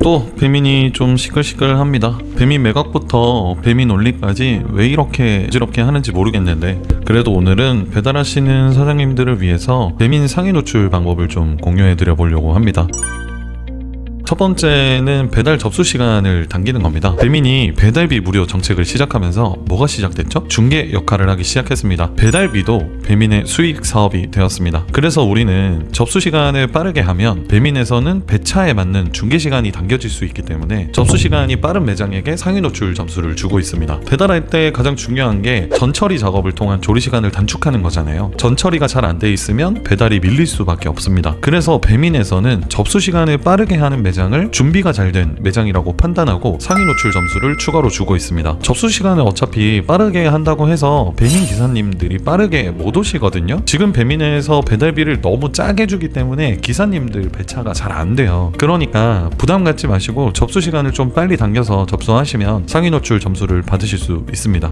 또 배민이 좀 시끌시끌합니다. 배민 매각부터 배민 올리까지 왜 이렇게 어지럽게 하는지 모르겠는데, 그래도 오늘은 배달하시는 사장님들을 위해서 배민 상위 노출 방법을 좀 공유해 드려 보려고 합니다. 첫 번째는 배달 접수 시간을 당기는 겁니다. 배민이 배달비 무료 정책을 시작하면서 뭐가 시작됐죠? 중개 역할을 하기 시작했습니다. 배달비도 배민의 수익 사업이 되었습니다. 그래서 우리는 접수 시간을 빠르게 하면 배민에서는 배차에 맞는 중개 시간이 당겨질 수 있기 때문에 접수 시간이 빠른 매장에게 상위 노출 점수를 주고 있습니다. 배달할 때 가장 중요한 게 전처리 작업을 통한 조리 시간을 단축하는 거잖아요. 전처리가 잘 안 돼 있으면 배달이 밀릴 수밖에 없습니다. 그래서 배민에서는 접수 시간을 빠르게 하는 매장을 준비가 잘 된 매장이라고 판단하고 상위 노출 점수를 추가로 주고 있습니다. 접수 시간을 어차피 빠르게 한다고 해서 배민 기사님들이 빠르게 못 오시거든요. 지금 배민에서 배달비를 너무 짜게 주기 때문에 기사님들 배차가 잘 안 돼요. 그러니까 부담 갖지 마시고 접수 시간을 좀 빨리 당겨서 접수하시면 상위 노출 점수를 받으실 수 있습니다.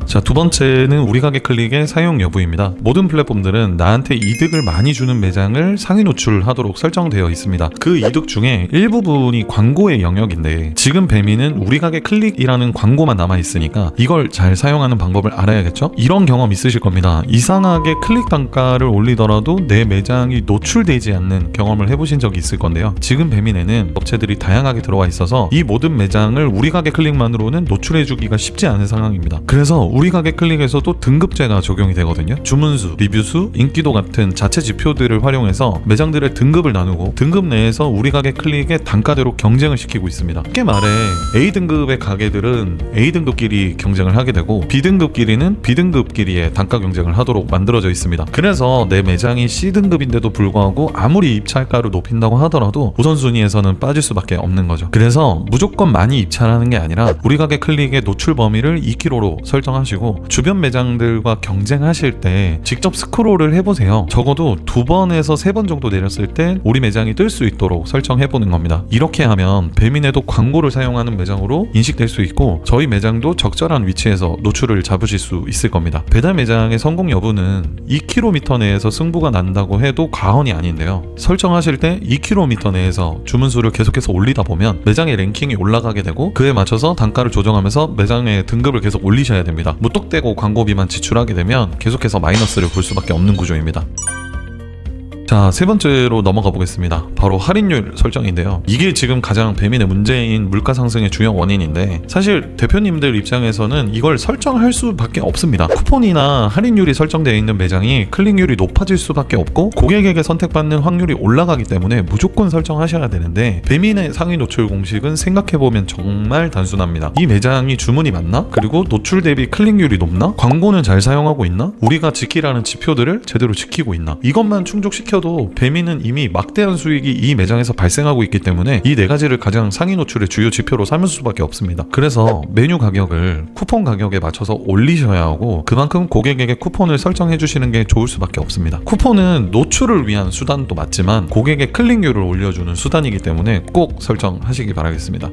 자, 두 번째는 우리 가게 클릭의 사용 여부입니다. 모든 플랫폼들은 나한테 이득을 많이 주는 매장을 상위 노출하도록 설정되어 있습니다. 그 이득 중에 일부분이 광고의 영역인데, 지금 배민은 우리 가게 클릭이라는 광고만 남아있으니까 이걸 잘 사용하는 방법을 알아야겠죠? 이런 경험 있으실 겁니다. 이상하게 클릭 단가를 올리더라도 내 매장이 노출되지 않는 경험을 해보신 적이 있을 건데요. 지금 배민에는 업체들이 다양하게 들어와 있어서 이 모든 매장을 우리 가게 클릭만으로는 노출해주기가 쉽지 않은 상황입니다. 그래서 우리 가게 클릭에서도 등급제가 적용이 되거든요. 주문수, 리뷰수, 인기도 같은 자체 지표들을 활용해서 매장들의 등급을 나누고 등급 내에서 우리 가게 클릭의 단가대로 경쟁을 시키고 있습니다. 쉽게 말해 A등급의 가게들은 A등급끼리 경쟁을 하게 되고 B등급끼리는 B등급끼리의 단가 경쟁을 하도록 만들어져 있습니다. 그래서 내 매장이 C등급인데도 불구하고 아무리 입찰가를 높인다고 하더라도 우선순위에서는 빠질 수밖에 없는 거죠. 그래서 무조건 많이 입찰하는 게 아니라 우리 가게 클릭의 노출 범위를 2kg로 설정하시고 주변 매장들과 경쟁하실 때 직접 스크롤을 해보세요. 적어도 2번에서 3번 정도 내렸을 때 우리 매장이 뜰 수 있도록 설정해보는 겁니다. 이렇게 하면 배민에도 광고를 사용하는 매장으로 인식될 수 있고 저희 매장도 적절한 위치에서 노출을 잡으실 수 있을 겁니다. 배달 매장의 성공 여부는 2km 내에서 승부가 난다고 해도 과언이 아닌데요. 설정하실 때 2km 내에서 주문수를 계속해서 올리다 보면 매장의 랭킹이 올라가게 되고 그에 맞춰서 단가를 조정하면서 매장의 등급을 계속 올리셔야 됩니다. 무턱대고 광고비만 지출하게 되면 계속해서 마이너스를 볼 수밖에 없는 구조입니다. 자, 세 번째로 넘어가 보겠습니다. 바로 할인율 설정인데요. 이게 지금 가장 배민의 문제인 물가 상승의 주요 원인인데, 사실 대표님들 입장에서는 이걸 설정할 수밖에 없습니다. 쿠폰이나 할인율이 설정되어 있는 매장이 클릭률이 높아질 수밖에 없고 고객에게 선택받는 확률이 올라가기 때문에 무조건 설정하셔야 되는데, 배민의 상위 노출 공식은 생각해보면 정말 단순합니다. 이 매장이 주문이 많나? 그리고 노출 대비 클릭률이 높나? 광고는 잘 사용하고 있나? 우리가 지키라는 지표들을 제대로 지키고 있나? 이것만 충족시켜 도 배민은 이미 막대한 수익이 이 매장에서 발생하고 있기 때문에 이 네 가지를 가장 상위 노출의 주요 지표로 삼을 수밖에 없습니다. 그래서 메뉴 가격을 쿠폰 가격에 맞춰서 올리셔야 하고 그만큼 고객에게 쿠폰을 설정해 주시는 게 좋을 수밖에 없습니다. 쿠폰은 노출을 위한 수단도 맞지만 고객의 클릭률을 올려주는 수단이기 때문에 꼭 설정하시기 바라겠습니다.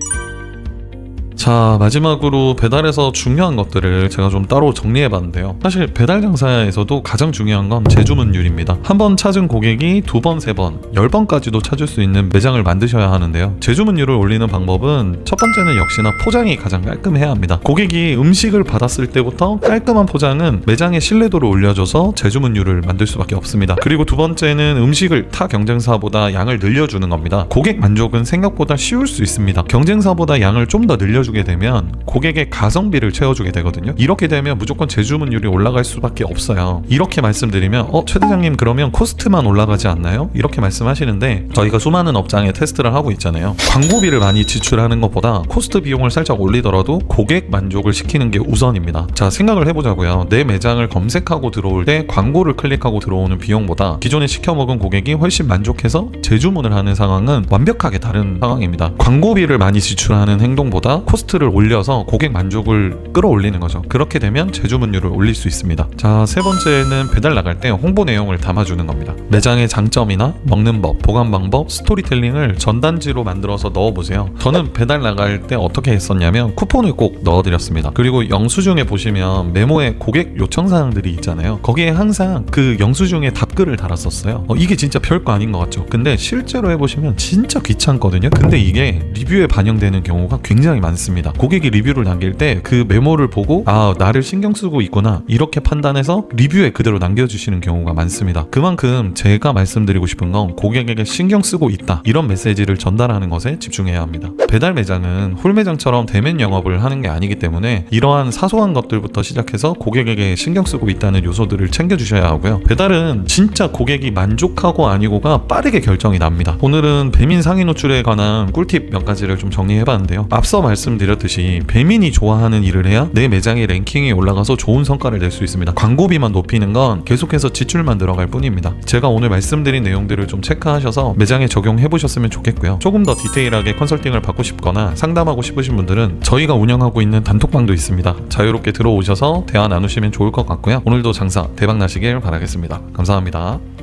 자, 마지막으로 배달에서 중요한 것들을 제가 좀 따로 정리해봤는데요. 사실 배달 장사에서도 가장 중요한 건 재주문율입니다. 한 번 찾은 고객이 2번, 3번, 10번까지도 찾을 수 있는 매장을 만드셔야 하는데요. 재주문율을 올리는 방법은 첫 번째는 역시나 포장이 가장 깔끔해야 합니다. 고객이 음식을 받았을 때부터 깔끔한 포장은 매장의 신뢰도를 올려줘서 재주문율을 만들 수밖에 없습니다. 그리고 두 번째는 음식을 타 경쟁사보다 양을 늘려주는 겁니다. 고객 만족은 생각보다 쉬울 수 있습니다. 경쟁사보다 양을 좀 더 늘려주게 되면 고객의 가성비를 채워주게 되거든요. 이렇게 되면 무조건 재주문율이 올라갈 수밖에 없어요. 이렇게 말씀드리면 최 대장님 그러면 코스트만 올라가지 않나요? 이렇게 말씀하시는데 저희가 수많은 업장에 테스트를 하고 있잖아요. 광고비를 많이 지출하는 것보다 코스트 비용을 살짝 올리더라도 고객 만족을 시키는 게 우선입니다. 자, 생각을 해보자고요. 내 매장을 검색하고 들어올 때 광고를 클릭하고 들어오는 비용보다 기존에 시켜먹은 고객이 훨씬 만족해서 재주문을 하는 상황은 완벽하게 다른 상황입니다. 광고비를 많이 지출하는 행동보다 코스트 코스트를 올려서 고객 만족을 끌어올리는 거죠. 그렇게 되면 재주문율을 올릴 수 있습니다. 자, 세 번째는 배달 나갈 때 홍보 내용을 담아주는 겁니다. 매장의 장점이나 먹는 법, 보관 방법, 스토리텔링을 전단지로 만들어서 넣어보세요. 저는 배달 나갈 때 어떻게 했었냐면 쿠폰을 꼭 넣어드렸습니다. 그리고 영수증에 보시면 메모에 고객 요청사항들이 있잖아요. 거기에 항상 그 영수증에 답글을 달았었어요. 이게 진짜 별거 아닌 것 같죠. 근데 실제로 해보시면 진짜 귀찮거든요. 근데 이게 리뷰에 반영되는 경우가 굉장히 많습니다. 고객이 리뷰를 남길 때 그 메모를 보고 아, 나를 신경 쓰고 있구나 이렇게 판단해서 리뷰에 그대로 남겨주시는 경우가 많습니다. 그만큼 제가 말씀드리고 싶은 건 고객에게 신경 쓰고 있다 이런 메시지를 전달하는 것에 집중해야 합니다. 배달 매장은 홀매장처럼 대면 영업을 하는 게 아니기 때문에 이러한 사소한 것들부터 시작해서 고객에게 신경 쓰고 있다는 요소들을 챙겨주셔야 하고요. 배달은 진짜 고객이 만족하고 아니고가 빠르게 결정이 납니다. 오늘은 배민 상위 노출에 관한 꿀팁 몇 가지를 좀 정리해봤는데요. 앞서 말씀드렸듯이 배민이 좋아하는 일을 해야 내 매장의 랭킹이 올라가서 좋은 성과를 낼 수 있습니다. 광고비만 높이는 건 계속해서 지출만 들어갈 뿐입니다. 제가 오늘 말씀드린 내용들을 좀 체크하셔서 매장에 적용해보셨으면 좋겠고요. 조금 더 디테일하게 컨설팅을 받고 싶거나 상담하고 싶으신 분들은 저희가 운영하고 있는 단톡방도 있습니다. 자유롭게 들어오셔서 대화 나누시면 좋을 것 같고요. 오늘도 장사 대박 나시길 바라겠습니다. 감사합니다.